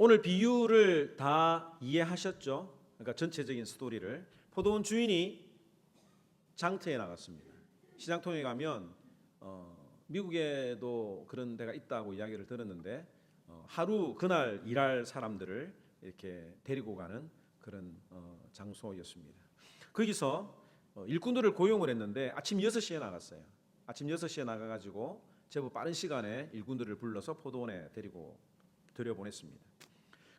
오늘 비유를 다 이해하셨죠? 그러니까 전체적인 스토리를. 포도원 주인이 장터에 나갔습니다. 시장통에 가면 미국에도 그런 데가 있다고 이야기를 들었는데 하루 그날 일할 사람들을 이렇게 데리고 가는 그런 장소였습니다. 거기서 일꾼들을 고용을 했는데 아침 6시에 나갔어요. 아침 6시에 나가가지고 제법 빠른 시간에 일꾼들을 불러서 포도원에 데리고 들여보냈습니다.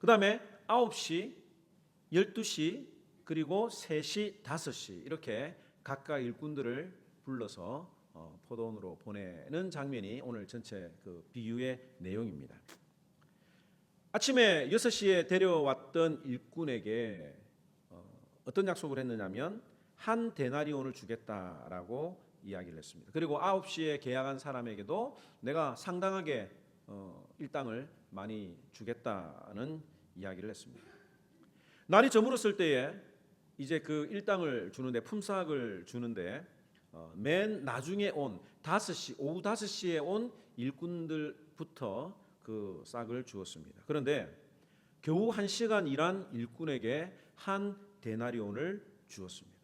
그 다음에 9시, 12시, 그리고 3시, 5시 이렇게 각각 일꾼들을 불러서 포도원으로 보내는 장면이 오늘 전체 그 비유의 내용입니다. 아침에 6시에 데려왔던 일꾼에게 어떤 약속을 했느냐면 한 데나리온을 주겠다라고 이야기를 했습니다. 그리고 9시에 계약한 사람에게도 내가 상당하게 일당을 많이 주겠다는 이야기를 했습니다. 날이 저물었을 때에 이제 그 일당을 주는데 품삯을 주는데 맨 나중에 온 5시 오후 5시에 온 일꾼들부터 그 싹을 주었습니다. 그런데 겨우 1시간 일한 일꾼에게 한 데나리온을 주었습니다.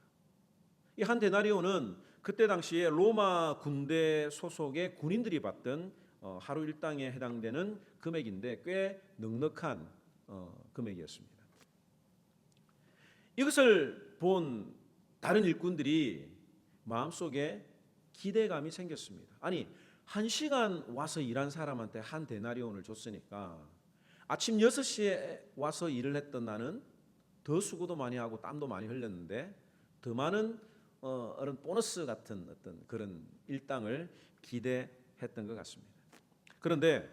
이 한 데나리온은 그때 당시에 로마 군대 소속의 군인들이 받던 하루 일당에 해당되는 금액인데 꽤 넉넉한 금액이었습니다. 이것을 본 다른 일꾼들이 마음속에 기대감이 생겼습니다. 아니 1시간 와서 일한 사람한테 한 데나리온을 줬으니까 아침 6시에 와서 일을 했던 나는 더 수고도 많이 하고 땀도 많이 흘렸는데 더 많은 어떤 보너스 같은 어떤 그런 일당을 기대했던 것 같습니다. 그런데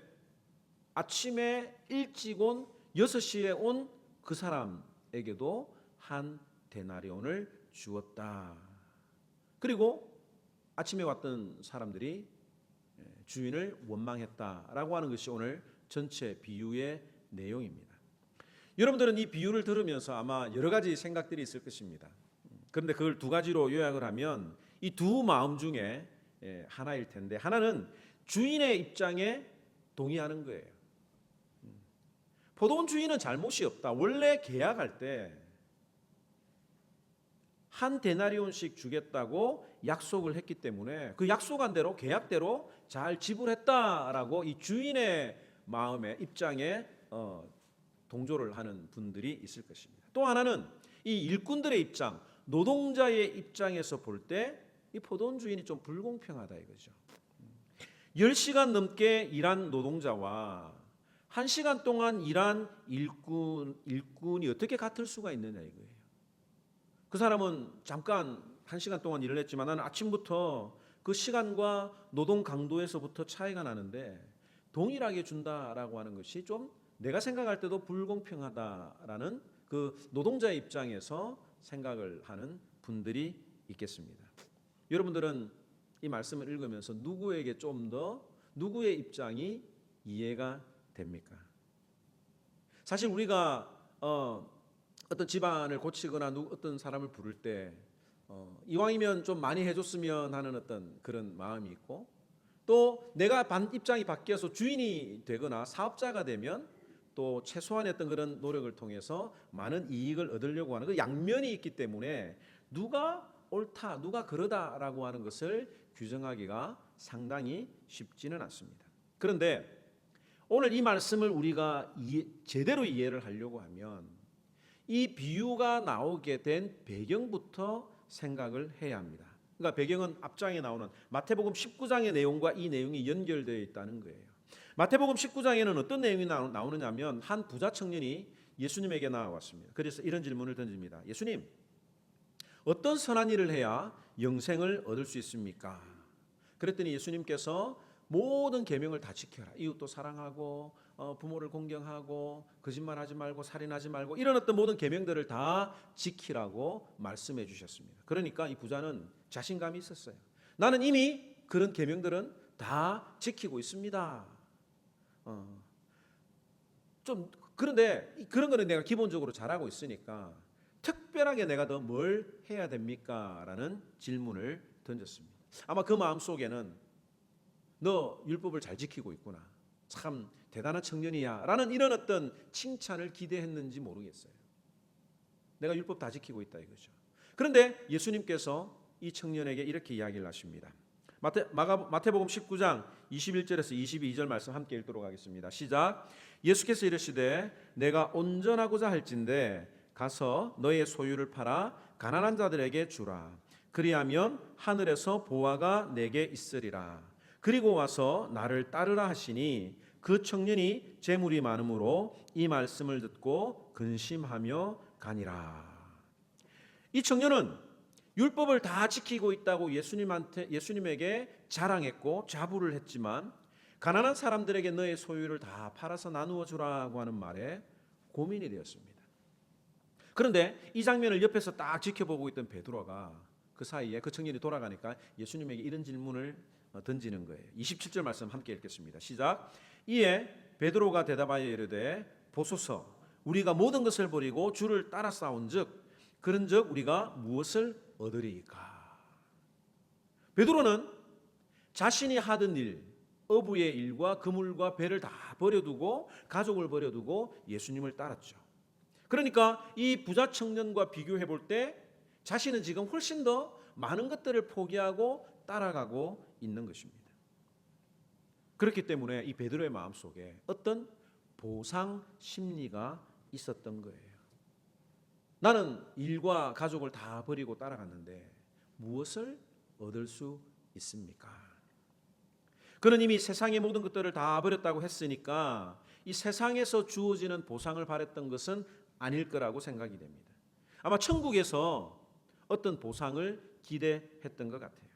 아침에 일찍 온 6시에 온 그 사람에게도 한 데나리온을 주었다. 그리고 아침에 왔던 사람들이 주인을 원망했다라고 하는 것이 오늘 전체 비유의 내용입니다. 여러분들은 이 비유를 들으면서 아마 여러 가지 생각들이 있을 것입니다. 그런데 그걸 두 가지로 요약을 하면 이 두 마음 중에 하나일 텐데 하나는 주인의 입장에 동의하는 거예요. 포도원 주인은 잘못이 없다. 원래 계약할 때 한 데나리온씩 주겠다고 약속을 했기 때문에 그 약속한 대로 계약대로 잘 지불했다라고 이 주인의 마음의 입장에 동조를 하는 분들이 있을 것입니다. 또 하나는 이 일꾼들의 입장, 노동자의 입장에서 볼 때 이 포도원 주인이 좀 불공평하다 이거죠. 10시간 넘게 일한 노동자와 1시간 동안 일한 일꾼이 어떻게 같을 수가 있느냐 이거예요. 그 사람은 잠깐 1시간 동안 일을 했지만 나는 아침부터 그 시간과 노동 강도에서부터 차이가 나는데 동일하게 준다라고 하는 것이 좀 내가 생각할 때도 불공평하다라는 그 노동자의 입장에서 생각을 하는 분들이 있겠습니다. 여러분들은 이 말씀을 읽으면서 누구에게 좀 더 누구의 입장이 이해가 됩니까? 사실 우리가 어떤 집안을 고치거나 어떤 사람을 부를 때 이왕이면 좀 많이 해줬으면 하는 어떤 그런 마음이 있고 또 내가 입장이 바뀌어서 주인이 되거나 사업자가 되면 또 최소한의 어떤 그런 노력을 통해서 많은 이익을 얻으려고 하는 그 양면이 있기 때문에 누가 옳다, 누가 그러다라고 하는 것을 규정하기가 상당히 쉽지는 않습니다. 그런데 오늘 이 말씀을 우리가 제대로 이해를 하려고 하면 이 비유가 나오게 된 배경부터 생각을 해야 합니다. 그러니까 배경은 앞장에 나오는 마태복음 19장의 내용과 이 내용이 연결되어 있다는 거예요. 마태복음 19장에는 어떤 내용이 나오느냐면 한 부자 청년이 예수님에게 나와왔습니다. 그래서 이런 질문을 던집니다. 예수님, 어떤 선한 일을 해야 영생을 얻을 수 있습니까? 그랬더니 예수님께서 모든 계명을 다 지켜라. 이웃도 사랑하고 부모를 공경하고 거짓말하지 말고 살인하지 말고 이런 어떤 모든 계명들을 다 지키라고 말씀해 주셨습니다. 그러니까 이 부자는 자신감이 있었어요. 나는 이미 그런 계명들은 다 지키고 있습니다. 좀 그런데 그런 거는 내가 기본적으로 잘하고 있으니까 특별하게 내가 더 뭘 해야 됩니까? 라는 질문을 던졌습니다. 아마 그 마음속에는 너 율법을 잘 지키고 있구나. 참 대단한 청년이야 라는 이런 어떤 칭찬을 기대했는지 모르겠어요. 내가 율법 다 지키고 있다 이거죠. 그런데 예수님께서 이 청년에게 이렇게 이야기를 하십니다. 마태복음 19장 21절에서 22절 말씀 함께 읽도록 하겠습니다. 시작. 예수께서 이르시되 내가 온전하고자 할진대 가서 너의 소유를 팔아 가난한 자들에게 주라. 그리하면 하늘에서 보화가 내게 있으리라. 그리고 와서 나를 따르라 하시니 그 청년이 재물이 많음으로 이 말씀을 듣고 근심하며 가니라. 이 청년은 율법을 다 지키고 있다고 예수님에게 자랑했고 자부를 했지만 가난한 사람들에게 너의 소유를 다 팔아서 나누어 주라고 하는 말에 고민이 되었습니다. 그런데 이 장면을 옆에서 딱 지켜보고 있던 베드로가 그 사이에 그 청년이 돌아가니까 예수님에게 이런 질문을 던지는 거예요. 27절 말씀 함께 읽겠습니다. 시작. 이에 베드로가 대답하여 이르되 보소서 우리가 모든 것을 버리고 주를 따라 싸운즉 그런즉 우리가 무엇을 얻으리이까. 베드로는 자신이 하던 일, 어부의 일과 그물과 배를 다 버려두고 가족을 버려두고 예수님을 따랐죠. 그러니까 이 부자 청년과 비교해 볼 때 자신은 지금 훨씬 더 많은 것들을 포기하고 따라가고 있는 것입니다. 그렇기 때문에 이 베드로의 마음속에 어떤 보상 심리가 있었던 거예요. 나는 일과 가족을 다 버리고 따라갔는데 무엇을 얻을 수 있습니까? 그는 이미 세상의 모든 것들을 다 버렸다고 했으니까 이 세상에서 주어지는 보상을 바랬던 것은 아닐 거라고 생각이 됩니다. 아마 천국에서 어떤 보상을 기대했던 것 같아요.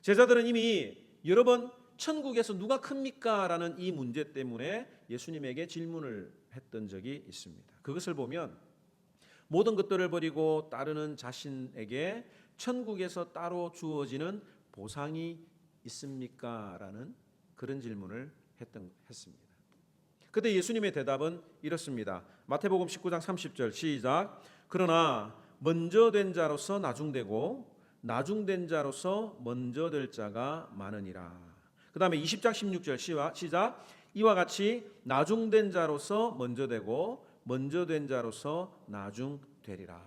제자들은 이미 여러 번 천국에서 누가 큽니까? 라는 이 문제 때문에 예수님에게 질문을 했던 적이 있습니다. 그것을 보면 모든 것들을 버리고 따르는 자신에게 천국에서 따로 주어지는 보상이 있습니까? 라는 그런 질문을 했습니다. 그때 예수님의 대답은 이렇습니다. 마태복음 19장 30절 시작. 그러나 먼저 된 자로서 나중되고 나중된 자로서 먼저 될 자가 많으니라. 그 다음에 20장 16절 시작. 이와 같이 나중된 자로서 먼저 되고 먼저 된 자로서 나중되리라.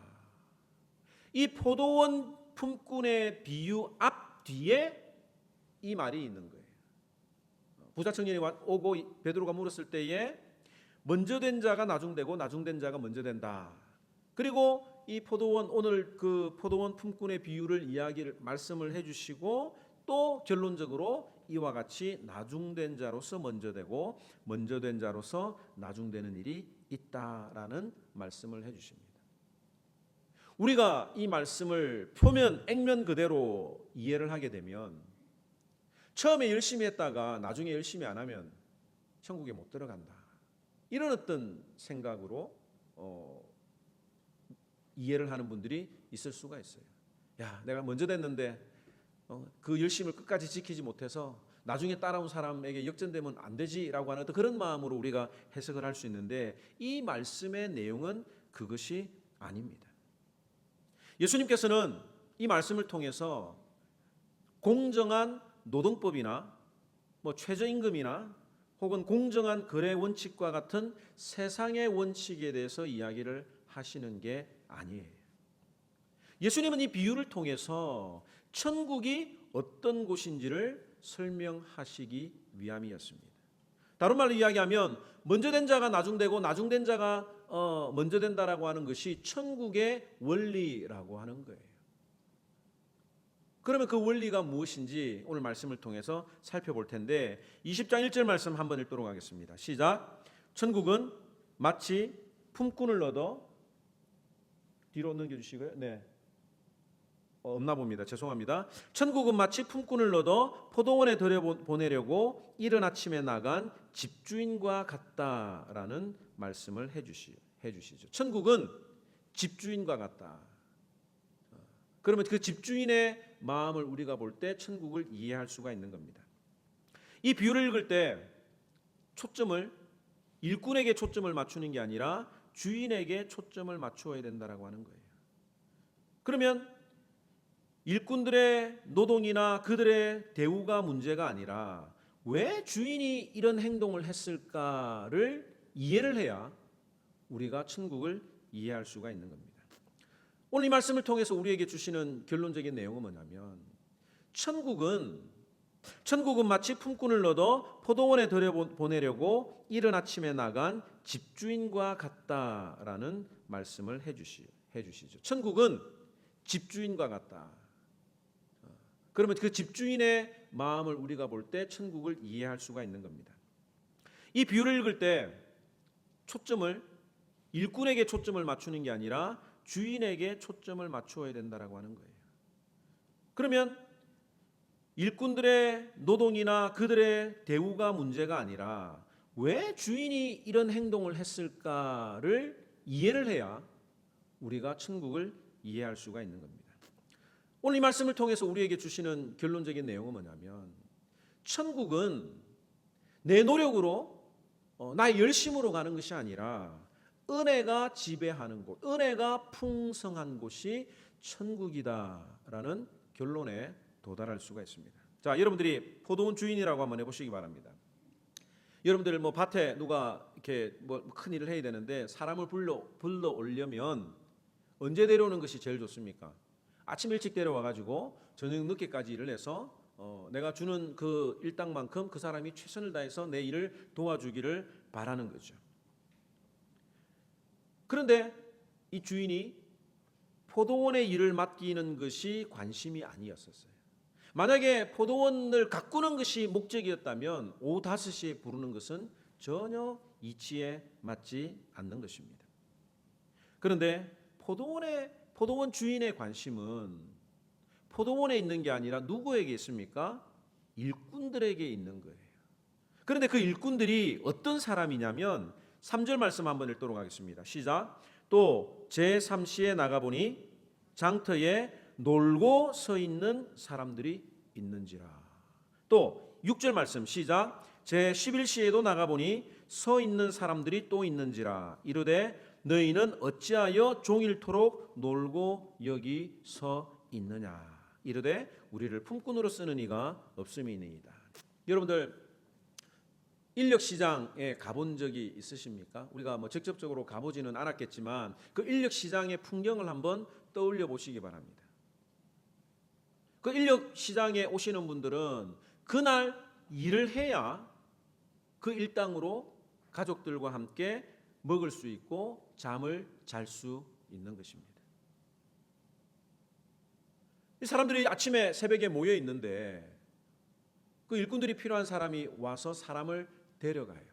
이 포도원 품꾼의 비유 앞뒤에 이 말이 있는 거예요. 부자 청년이 오고 베드로가 물었을 때에 먼저 된 자가 나중되고 나중된 자가 먼저 된다. 그리고 이 포도원 오늘 그 포도원 품꾼의 비유를 말씀을 해주시고 또 결론적으로 이와 같이 나중된 자로서 먼저 되고 먼저 된 자로서 나중되는 일이 있다라는 말씀을 해주십니다. 우리가 이 말씀을 표면 액면 그대로 이해를 하게 되면 처음에 열심히 했다가 나중에 열심히 안 하면 천국에 못 들어간다. 이런 어떤 생각으로 이해를 하는 분들이 있을 수가 있어요. 야, 내가 먼저 됐는데 그 열심을 끝까지 지키지 못해서 나중에 따라온 사람에게 역전되면 안 되지라고 하는 그런 마음으로 우리가 해석을 할 수 있는데 이 말씀의 내용은 그것이 아닙니다. 예수님께서는 이 말씀을 통해서 공정한 노동법이나 최저임금이나 혹은 공정한 거래 원칙과 같은 세상의 원칙에 대해서 이야기를 하시는 게 아니에요. 예수님은 이 비유를 통해서 천국이 어떤 곳인지를 설명하시기 위함이었습니다. 다른 말로 이야기하면 먼저 된 자가 나중되고 나중된 자가 먼저 된다라고 하는 것이 천국의 원리라고 하는 거예요. 그러면 그 원리가 무엇인지 오늘 말씀을 통해서 살펴볼 텐데 20장 1절 말씀 한번 읽도록 하겠습니다. 시작. 천국은 마치 품꾼을 얻어 뒤로 넘겨주시고요. 네. 없나 봅니다. 죄송합니다. 천국은 마치 품꾼을 얻어 포도원에 들여보내려고 이른 아침에 나간 집주인과 같다라는 말씀을 해주시죠. 천국은 집주인과 같다. 그러면 그 집주인의 마음을 우리가 볼 때 천국을 이해할 수가 있는 겁니다. 이 비유를 읽을 때 일꾼에게 초점을 맞추는 게 아니라 주인에게 초점을 맞추어야 된다라고 하는 거예요. 그러면 일꾼들의 노동이나 그들의 대우가 문제가 아니라 왜 주인이 이런 행동을 했을까를 이해를 해야 우리가 천국을 이해할 수가 있는 겁니다. 오늘 이 말씀을 통해서 우리에게 주시는 결론적인 내용은 뭐냐면 천국은 마치 품꾼을 얻어 포도원에 들여보내려고 이른 아침에 나간 집주인과 같다라는 말씀을 해주시죠. 천국은 집주인과 같다. 그러면 그 집주인의 마음을 우리가 볼 때 천국을 이해할 수가 있는 겁니다. 이 비유를 읽을 때 초점을 일꾼에게 초점을 맞추는 게 아니라 주인에게 초점을 맞추어야 된다라고 하는 거예요. 그러면 일꾼들의 노동이나 그들의 대우가 문제가 아니라 왜 주인이 이런 행동을 했을까를 이해를 해야 우리가 천국을 이해할 수가 있는 겁니다. 오늘 이 말씀을 통해서 우리에게 주시는 결론적인 내용은 뭐냐면 천국은 내 노력으로 나의 열심으로 가는 것이 아니라 은혜가 지배하는 곳, 은혜가 풍성한 곳이 천국이다라는 결론에 도달할 수가 있습니다. 자, 여러분들이 포도원 주인이라고 한번 해보시기 바랍니다. 여러분들 뭐 밭에 누가 이렇게 뭐 큰 일을 해야 되는데 사람을 불러 오려면 언제 데려오는 것이 제일 좋습니까? 아침 일찍 데려와 가지고 저녁 늦게까지 일을 해서 내가 주는 그 일당만큼 그 사람이 최선을 다해서 내 일을 도와주기를 바라는 거죠. 그런데 이 주인이 포도원의 일을 맡기는 것이 관심이 아니었었어요. 만약에 포도원을 가꾸는 것이 목적이었다면 오후 5시에 부르는 것은 전혀 이치에 맞지 않는 것입니다. 그런데 포도원 주인의 관심은 포도원에 있는 게 아니라 누구에게 있습니까? 일꾼들에게 있는 거예요. 그런데 그 일꾼들이 어떤 사람이냐면 3절 말씀 한번 읽도록 하겠습니다. 시작. 또 제3시에 나가보니 장터에 놀고 서 있는 사람들이 있는지라. 또 6절 말씀 시작. 제11시에도 나가보니 서 있는 사람들이 또 있는지라. 이르되 너희는 어찌하여 종일토록 놀고 여기 서 있느냐. 이르되 우리를 품꾼으로 쓰는 이가 없음이니이다. 여러분들 인력시장에 가본 적이 있으십니까? 우리가 뭐 직접적으로 가보지는 않았겠지만 그 인력시장의 풍경을 한번 떠올려 보시기 바랍니다. 그 인력시장에 오시는 분들은 그날 일을 해야 그 일당으로 가족들과 함께 먹을 수 있고 잠을 잘 수 있는 것입니다. 이 사람들이 아침에 새벽에 모여 있는데 그 일꾼들이 필요한 사람이 와서 사람을 데려가요.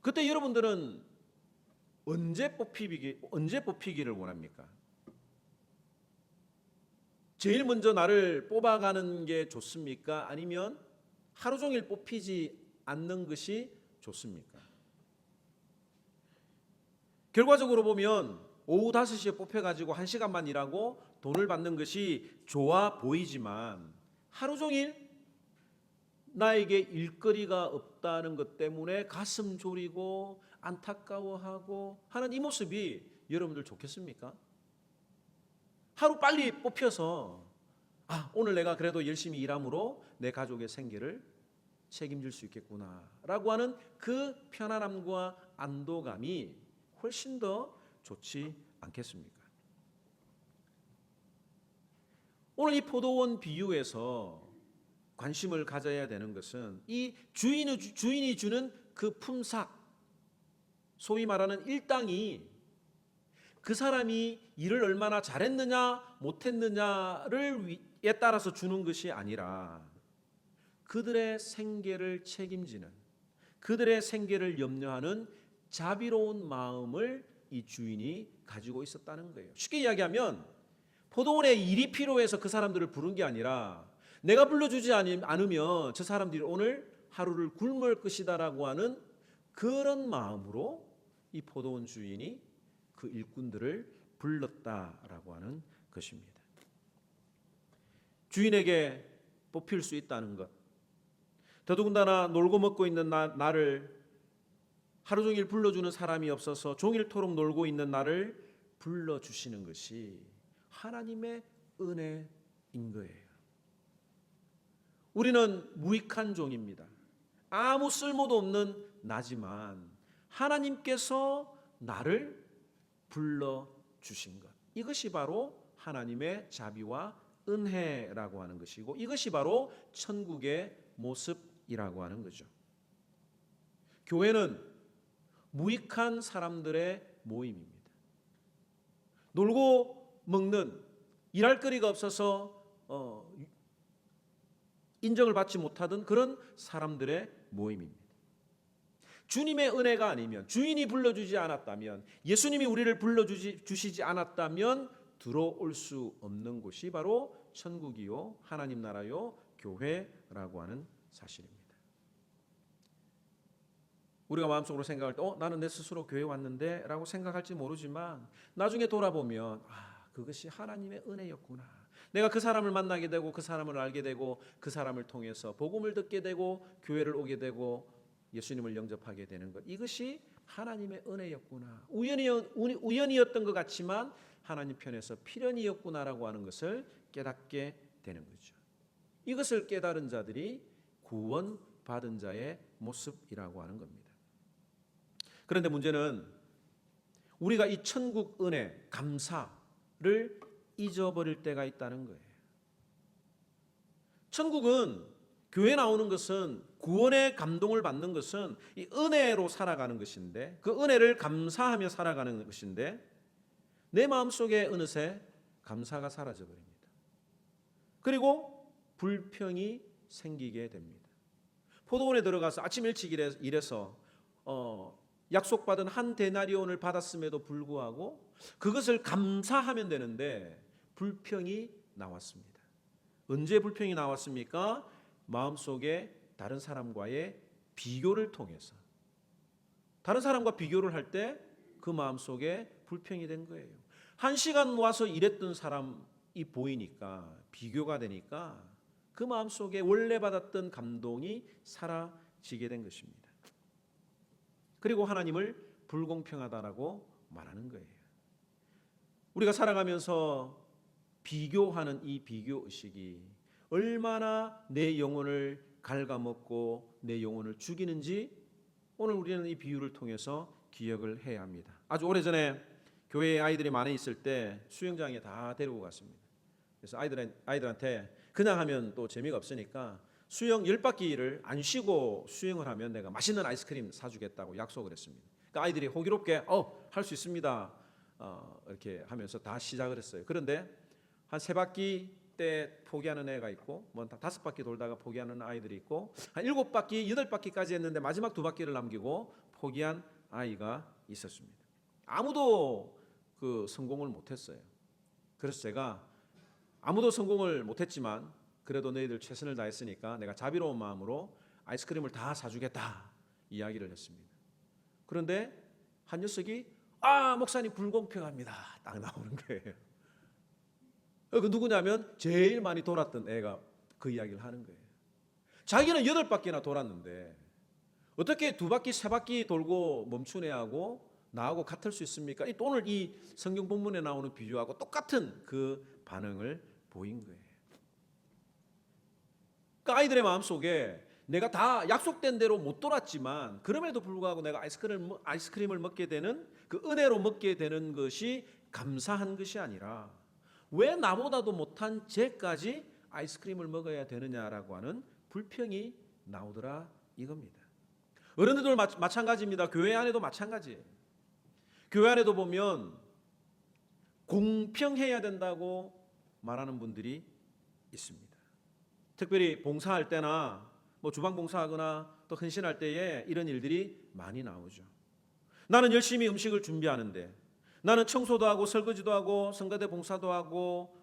그때 여러분들은 언제 뽑히기를 원합니까? 제일 먼저 나를 뽑아가는 게 좋습니까? 아니면 하루 종일 뽑히지 않는 것이 좋습니까? 결과적으로 보면 오후 5시에 뽑혀가지고 1시간만 일하고 돈을 받는 것이 좋아 보이지만 하루 종일 나에게 일거리가 없다는 것 때문에 가슴 졸이고 안타까워하고 하는 이 모습이 여러분들 좋겠습니까? 하루 빨리 뽑혀서 오늘 내가 그래도 열심히 일함으로 내 가족의 생계를 책임질 수 있겠구나 라고 하는 그 편안함과 안도감이 훨씬 더 좋지 않겠습니까? 오늘 이 포도원 비유에서 관심을 가져야 되는 것은 이 주인이 주는 그 품삯, 소위 말하는 일당이 그 사람이 일을 얼마나 잘했느냐 못했느냐를 에 따라서 주는 것이 아니라 그들의 생계를 책임지는, 그들의 생계를 염려하는 자비로운 마음을 이 주인이 가지고 있었다는 거예요. 쉽게 이야기하면 포도원에 일이 필요해서 그 사람들을 부른 게 아니라 내가 불러주지 않으면 저 사람들이 오늘 하루를 굶을 것이다라고 하는 그런 마음으로 이 포도원 주인이 그 일꾼들을 불렀다라고 하는 것입니다. 주인에게 뽑힐 수 있다는 것, 더더군다나 놀고 먹고 있는 나를 하루 종일 불러주는 사람이 없어서 종일토록 놀고 있는 나를 불러주시는 것이 하나님의 은혜인 거예요. 우리는 무익한 종입니다. 아무 쓸모도 없는 나지만 하나님께서 나를 불러주신 것, 이것이 바로 하나님의 자비와 은혜라고 하는 것이고, 이것이 바로 천국의 모습이라고 하는 거죠. 교회는 무익한 사람들의 모임입니다. 놀고 먹는, 일할 거리가 없어서 인정을 받지 못하던 그런 사람들의 모임입니다. 주님의 은혜가 아니면, 주인이 불러주지 않았다면, 예수님이 우리를 불러주시지 않았다면 들어올 수 없는 곳이 바로 천국이요, 하나님 나라요, 교회라고 하는 사실입니다. 우리가 마음속으로 생각할 때 나는 내 스스로 교회 왔는데 라고 생각할지 모르지만, 나중에 돌아보면 그것이 하나님의 은혜였구나. 내가 그 사람을 만나게 되고 그 사람을 알게 되고 그 사람을 통해서 복음을 듣게 되고 교회를 오게 되고 예수님을 영접하게 되는 것, 이것이 하나님의 은혜였구나. 우연이었던 것 같지만 하나님 편에서 필연이었구나라고 하는 것을 깨닫게 되는 거죠. 이것을 깨달은 자들이 구원받은 자의 모습이라고 하는 겁니다. 그런데 문제는 우리가 이 천국 은혜, 감사를 잊어버릴 때가 있다는 거예요. 천국은, 교회 나오는 것은, 구원의 감동을 받는 것은 이 은혜로 살아가는 것인데, 그 은혜를 감사하며 살아가는 것인데, 내 마음속에 어느새 감사가 사라져버립니다. 그리고 불평이 생기게 됩니다. 포도원에 들어가서 아침 일찍 일해서 약속받은 한 데나리온을 받았음에도 불구하고 그것을 감사하면 되는데 불평이 나왔습니다. 언제 불평이 나왔습니까? 마음속에 다른 사람과의 비교를 통해서, 다른 사람과 비교를 할 때 그 마음속에 불평이 된 거예요. 1시간 와서 일했던 사람이 보이니까, 비교가 되니까 그 마음속에 원래 받았던 감동이 사라지게 된 것입니다. 그리고 하나님을 불공평하다라고 말하는 거예요. 우리가 살아가면서 비교하는 이 비교의식이 얼마나 내 영혼을 갉아먹고 내 영혼을 죽이는지 오늘 우리는 이 비유를 통해서 기억을 해야 합니다. 아주 오래전에 교회에 아이들이 많이 있을 때 수영장에 다 데리고 갔습니다. 그래서 아이들한테 그냥 하면 또 재미가 없으니까 수영 10바퀴를 안 쉬고 수영을 하면 내가 맛있는 아이스크림 사주겠다고 약속을 했습니다. 그러니까 아이들이 호기롭게 할 수 있습니다 이렇게 하면서 다 시작을 했어요. 그런데 한 3바퀴 때 포기하는 애가 있고, 5바퀴 돌다가 포기하는 아이들이 있고, 한 7바퀴, 8바퀴까지 했는데 마지막 2바퀴를 남기고 포기한 아이가 있었습니다. 아무도 그 성공을 못했어요. 그래서 제가 아무도 성공을 못했지만 그래도 너희들 최선을 다했으니까 내가 자비로운 마음으로 아이스크림을 다 사주겠다 이야기를 했습니다. 그런데 한 녀석이 목사님 불공평합니다 딱 나오는 거예요. 그 누구냐면 제일 많이 돌았던 애가 그 이야기를 하는 거예요. 자기는 8바퀴나 돌았는데 어떻게 2바퀴, 3바퀴 돌고 멈춘 애하고 나하고 같을 수 있습니까? 오늘 이 성경 본문에 나오는 비유하고 똑같은 그 반응을 보인 거예요. 그러니까 아이들의 마음속에 내가 다 약속된 대로 못 돌았지만 그럼에도 불구하고 내가 아이스크림을 먹게 되는, 그 은혜로 먹게 되는 것이 감사한 것이 아니라 왜 나보다도 못한 쟤까지 아이스크림을 먹어야 되느냐라고 하는 불평이 나오더라 이겁니다. 어른들도 마찬가지입니다. 교회 안에도 마찬가지예요. 교회 안에도 보면 공평해야 된다고 말하는 분들이 있습니다. 특별히 봉사할 때나 주방 봉사하거나 또 헌신할 때에 이런 일들이 많이 나오죠. 나는 열심히 음식을 준비하는데, 나는 청소도 하고 설거지도 하고 성가대 봉사도 하고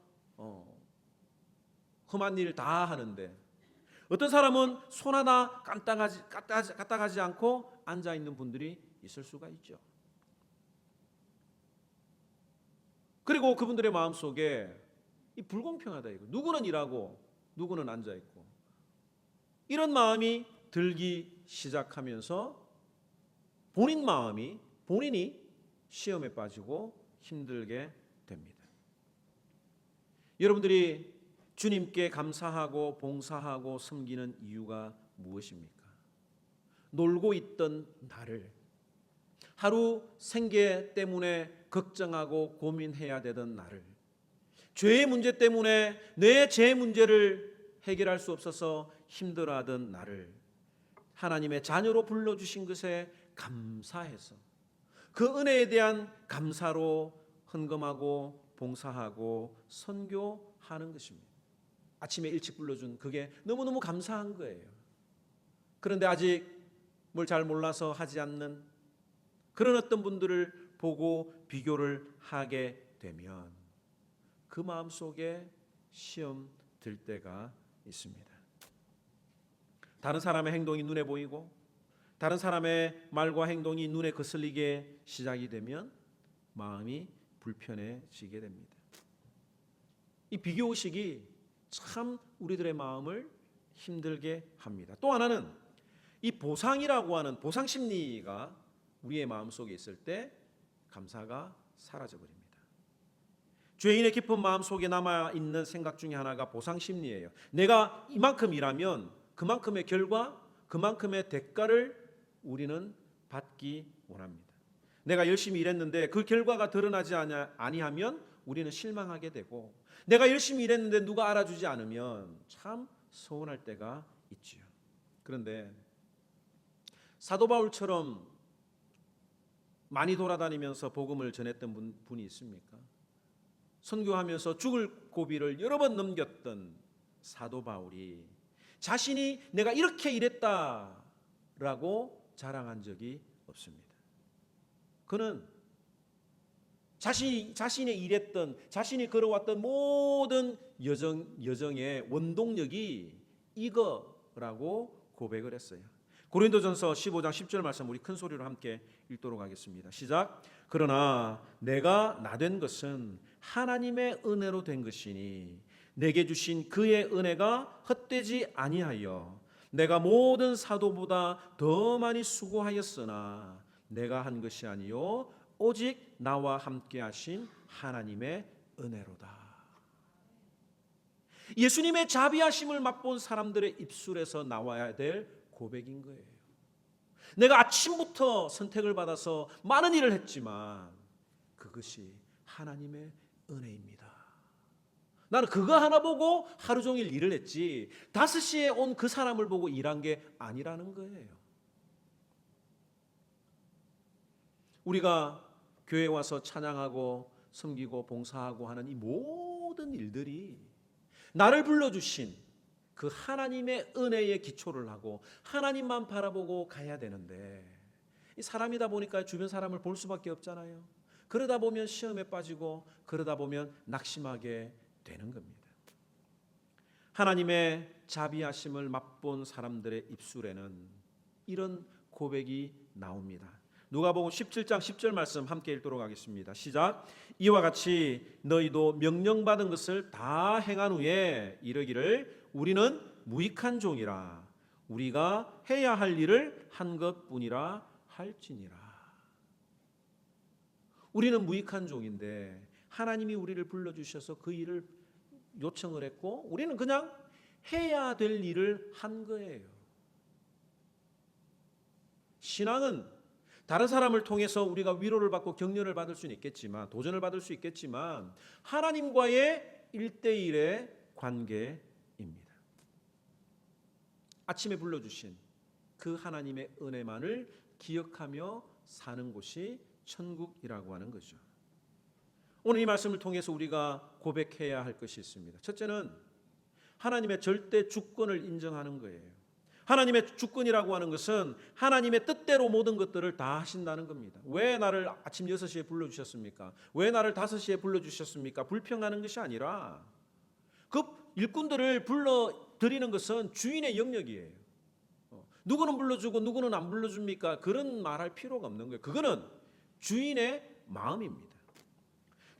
험한 일 다 하는데 어떤 사람은 손 하나 까딱하지 않고 앉아있는 분들이 있을 수가 있죠. 그리고 그분들의 마음속에 이 불공평하다 이거. 누구는 일하고 누구는 앉아있고, 이런 마음이 들기 시작하면서 본인이 시험에 빠지고 힘들게 됩니다. 여러분들이 주님께 감사하고 봉사하고 섬기는 이유가 무엇입니까? 놀고 있던 나를, 하루 생계 때문에 걱정하고 고민해야 되던 나를, 죄의 문제 때문에 내 죄 문제를 해결할 수 없어서 힘들어하던 나를 하나님의 자녀로 불러주신 것에 감사해서 그 은혜에 대한 감사로 헌금하고 봉사하고 선교하는 것입니다. 아침에 일찍 불러준 그게 너무너무 감사한 거예요. 그런데 아직 뭘 잘 몰라서 하지 않는 그런 어떤 분들을 보고 비교를 하게 되면 그 마음속에 시험 들 때가 있습니다. 다른 사람의 행동이 눈에 보이고 다른 사람의 말과 행동이 눈에 거슬리게 시작이 되면 마음이 불편해지게 됩니다. 이 비교의식이 참 우리들의 마음을 힘들게 합니다. 또 하나는 이 보상이라고 하는 보상 심리가 우리의 마음속에 있을 때 감사가 사라져 버립니다. 죄인의 깊은 마음속에 남아있는 생각 중에 하나가 보상 심리예요. 내가 이만큼 일하면 그만큼의 결과, 그만큼의 대가를 우리는 받기 원합니다. 내가 열심히 일했는데 그 결과가 드러나지 아니하면 우리는 실망하게 되고, 내가 열심히 일했는데 누가 알아주지 않으면 참 서운할 때가 있지요. 그런데 사도 바울처럼 많이 돌아다니면서 복음을 전했던 분이 있습니까? 선교하면서 죽을 고비를 여러 번 넘겼던 사도 바울이 자신이 내가 이렇게 일했다라고 자랑한 적이 없습니다. 그는 자신이 일했던, 자신이 걸어왔던 모든 여정의 원동력이 이거라고 고백을 했어요. 고린도전서 15장 10절 말씀 우리 큰 소리로 함께 읽도록 하겠습니다. 시작. 그러나 내가 나된 것은 하나님의 은혜로 된 것이니 내게 주신 그의 은혜가 헛되지 아니하여 내가 모든 사도보다 더 많이 수고하였으나 내가 한 것이 아니요 오직 나와 함께 하신 하나님의 은혜로다. 예수님의 자비하심을 맛본 사람들의 입술에서 나와야 될 고백인 거예요. 내가 아침부터 선택을 받아서 많은 일을 했지만 그것이 하나님의 은혜입니다. 나는 그거 하나 보고 하루 종일 일을 했지 5시에 온 그 사람을 보고 일한 게 아니라는 거예요. 우리가 교회에 와서 찬양하고 섬기고 봉사하고 하는 이 모든 일들이 나를 불러주신 그 하나님의 은혜에 기초를 하고 하나님만 바라보고 가야 되는데, 이 사람이다 보니까 주변 사람을 볼 수밖에 없잖아요. 그러다 보면 시험에 빠지고 그러다 보면 낙심하게 되는 겁니다. 하나님의 자비하심을 맛본 사람들의 입술에는 이런 고백이 나옵니다. 누가복음 17장 10절 말씀 함께 읽도록 하겠습니다. 시작. 이와 같이 너희도 명령받은 것을 다 행한 후에 이르기를 우리는 무익한 종이라 우리가 해야 할 일을 한 것뿐이라 할지니라. 우리는 무익한 종인데 하나님이 우리를 불러주셔서 그 일을 요청을 했고 우리는 그냥 해야 될 일을 한 거예요. 신앙은 다른 사람을 통해서 우리가 위로를 받고 격려를 받을 수는 있겠지만, 도전을 받을 수 있겠지만 하나님과의 1대1의 관계입니다. 아침에 불러주신 그 하나님의 은혜만을 기억하며 사는 곳이 천국이라고 하는 거죠. 오늘 이 말씀을 통해서 우리가 고백해야 할 것이 있습니다. 첫째는 하나님의 절대 주권을 인정하는 거예요. 하나님의 주권이라고 하는 것은 하나님의 뜻대로 모든 것들을 다 하신다는 겁니다. 왜 나를 아침 6시에 불러주셨습니까? 왜 나를 5시에 불러주셨습니까? 불평하는 것이 아니라 그 일꾼들을 불러드리는 것은 주인의 영역이에요. 누구는 불러주고 누구는 안 불러줍니까? 그런 말할 필요가 없는 거예요. 그거는 주인의 마음입니다.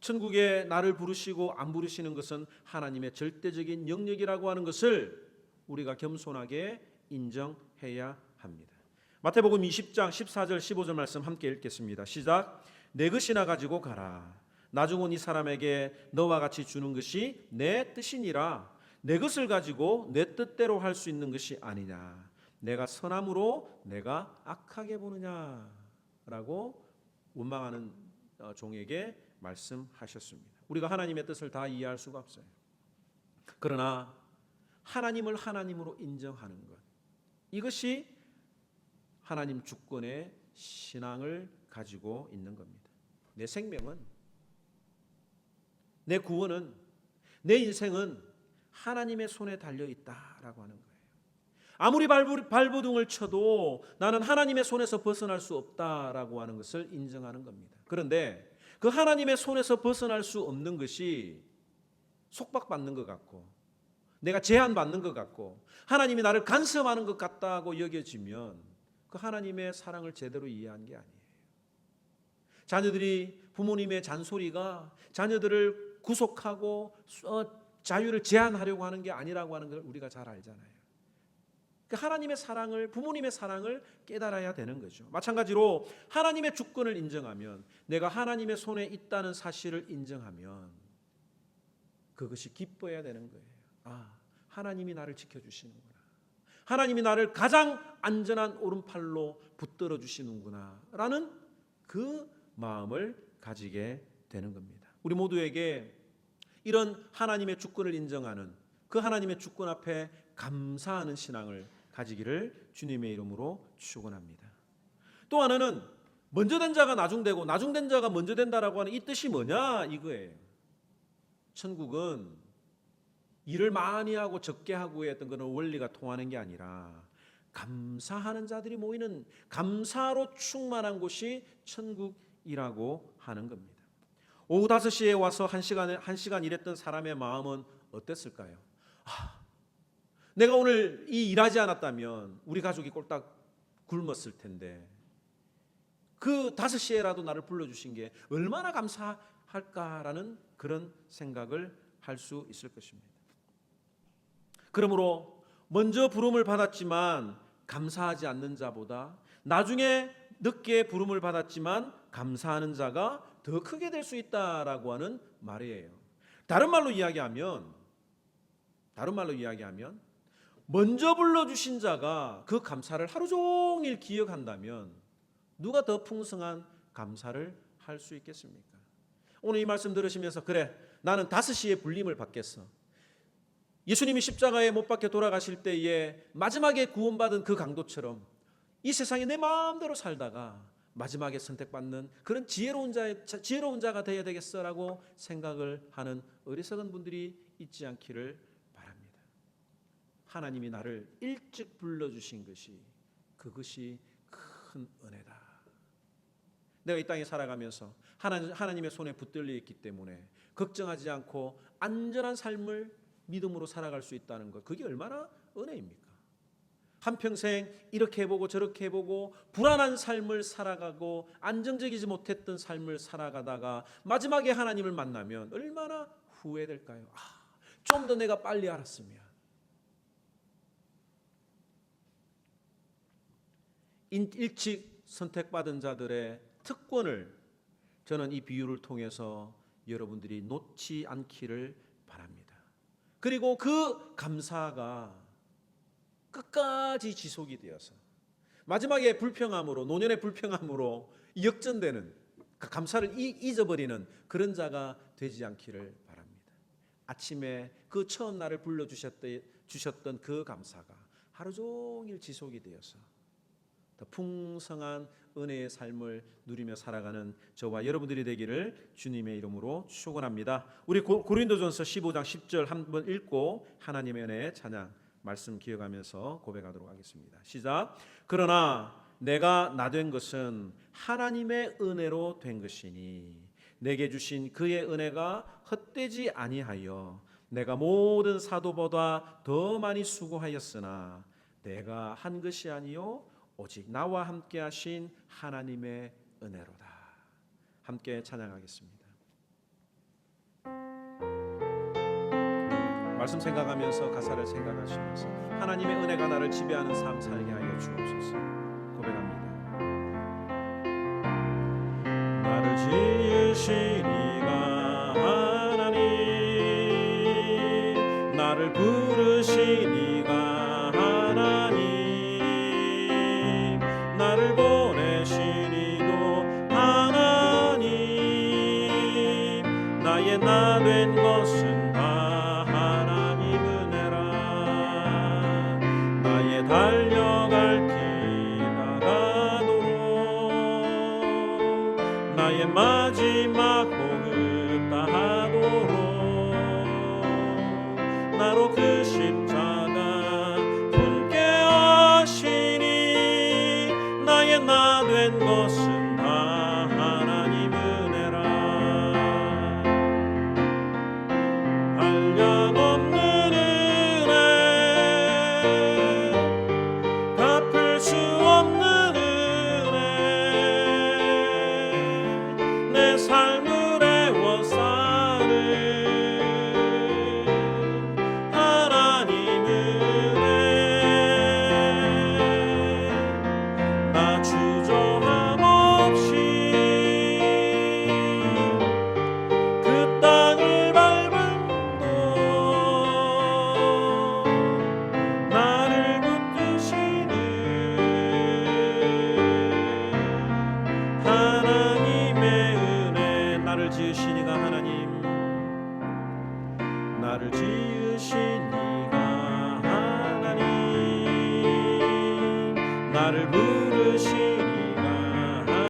천국에 나를 부르시고 안 부르시는 것은 하나님의 절대적인 영역이라고 하는 것을 우리가 겸손하게 인정해야 합니다. 마태복음 20장 14절 15절 말씀 함께 읽겠습니다. 시작. 내 것이나 가지고 가라. 나중은 이 사람에게 너와 같이 주는 것이 내 뜻이니라. 내 것을 가지고 내 뜻대로 할 수 있는 것이 아니냐. 내가 선함으로 내가 악하게 보느냐라고 원망하는 종에게 말씀하셨습니다. 우리가 하나님의 뜻을 다 이해할 수가 없어요. 그러나 하나님을 하나님으로 인정하는 것, 이것이 하나님 주권의 신앙을 가지고 있는 겁니다. 내 생명은, 내 구원은, 내 인생은 하나님의 손에 달려 있다라고 하는 거예요. 아무리 발버둥을 쳐도 나는 하나님의 손에서 벗어날 수 없다라고 하는 것을 인정하는 겁니다. 그런데 그 하나님의 손에서 벗어날 수 없는 것이 속박받는 것 같고, 내가 제한받는 것 같고, 하나님이 나를 간섭하는 것 같다고 여겨지면 그 하나님의 사랑을 제대로 이해한 게 아니에요. 자녀들이, 부모님의 잔소리가 자녀들을 구속하고 자유를 제한하려고 하는 게 아니라고 하는 걸 우리가 잘 알잖아요. 하나님의 사랑을, 부모님의 사랑을 깨달아야 되는 거죠. 마찬가지로 하나님의 주권을 인정하면, 내가 하나님의 손에 있다는 사실을 인정하면 그것이 기뻐해야 되는 거예요. 아, 하나님이 나를 지켜주시는구나. 하나님이 나를 가장 안전한 오른팔로 붙들어 주시는구나 라는 그 마음을 가지게 되는 겁니다. 우리 모두에게 이런 하나님의 주권을 인정하는, 그 하나님의 주권 앞에 감사하는 신앙을 가지기를 주님의 이름으로 축원합니다. 또 하나는 먼저 된 자가 나중되고 나중된 자가 먼저 된다라고 하는 이 뜻이 뭐냐 이거예요. 천국은 일을 많이 하고 적게 하고 했던 그런 원리가 통하는 게 아니라 감사하는 자들이 모이는, 감사로 충만한 곳이 천국이라고 하는 겁니다. 오후 5시에 와서 한 시간 일했던 사람의 마음은 어땠을까요? 내가 오늘 이 일하지 않았다면 우리 가족이 꼴딱 굶었을 텐데 그 5시에라도 나를 불러주신 게 얼마나 감사할까라는 그런 생각을 할 수 있을 것입니다. 그러므로 먼저 부름을 받았지만 감사하지 않는 자보다 나중에 늦게 부름을 받았지만 감사하는 자가 더 크게 될 수 있다라고 하는 말이에요. 다른 말로 이야기하면 먼저 불러주신 자가 그 감사를 하루 종일 기억한다면 누가 더 풍성한 감사를 할 수 있겠습니까? 오늘 이 말씀 들으시면서 그래, 나는 5시에 불림을 받겠어. 예수님이 십자가에 못 박혀 돌아가실 때에 마지막에 구원받은 그 강도처럼 이 세상에 내 마음대로 살다가 마지막에 선택받는 그런 지혜로운 자가 되어야 되겠어라고 생각을 하는 어리석은 분들이 있지 않기를 바랍니다. 하나님이 나를 일찍 불러주신 것이, 그것이 큰 은혜다. 내가 이 땅에 살아가면서 하나님의 손에 붙들려 있기 때문에 걱정하지 않고 안전한 삶을 믿음으로 살아갈 수 있다는 것, 그게 얼마나 은혜입니까? 한평생 이렇게 해보고 저렇게 해보고 불안한 삶을 살아가고 안정적이지 못했던 삶을 살아가다가 마지막에 하나님을 만나면 얼마나 후회될까요? 좀 더 내가 빨리 알았으면. 일찍 선택받은 자들의 특권을 저는 이 비유를 통해서 여러분들이 놓지 않기를 바랍니다. 그리고 그 감사가 끝까지 지속이 되어서 마지막에 불평함으로, 노년의 불평함으로 역전되는, 그 감사를 잊어버리는 그런 자가 되지 않기를 바랍니다. 아침에 그 처음 나를 불러주셨던 그 감사가 하루 종일 지속이 되어서 더 풍성한 은혜의 삶을 누리며 살아가는 저와 여러분들이 되기를 주님의 이름으로 축원합니다. 우리 고린도전서 15장 10절 한번 읽고 하나님의 은혜의 찬양 말씀 기억하면서 고백하도록 하겠습니다. 시작. 그러나 내가 나 된 것은 하나님의 은혜로 된 것이니 내게 주신 그의 은혜가 헛되지 아니하여 내가 모든 사도보다 더 많이 수고하였으나 내가 한 것이 아니요 오직 나와 함께 하신 하나님의 은혜로다. 함께 찬양하겠습니다. 말씀 생각하면서 가사를 생각하시면서 하나님의 은혜가 나를 지배하는 삶 살게 하여 주옵소서. 고백합니다. 나를 지으신 이가 하나님, 나를 나 된 것은 다 하나님 은혜라. 한량없는 은혜, 갚을 수 없는 은혜, 내 삶을 애워싸는 하나님 은혜. 나 주저함 없이 그 땅을 밟음도 나를 붙드시는 하나님의 은혜. 나를 지으신 이가 하나님, 나를 지으신 이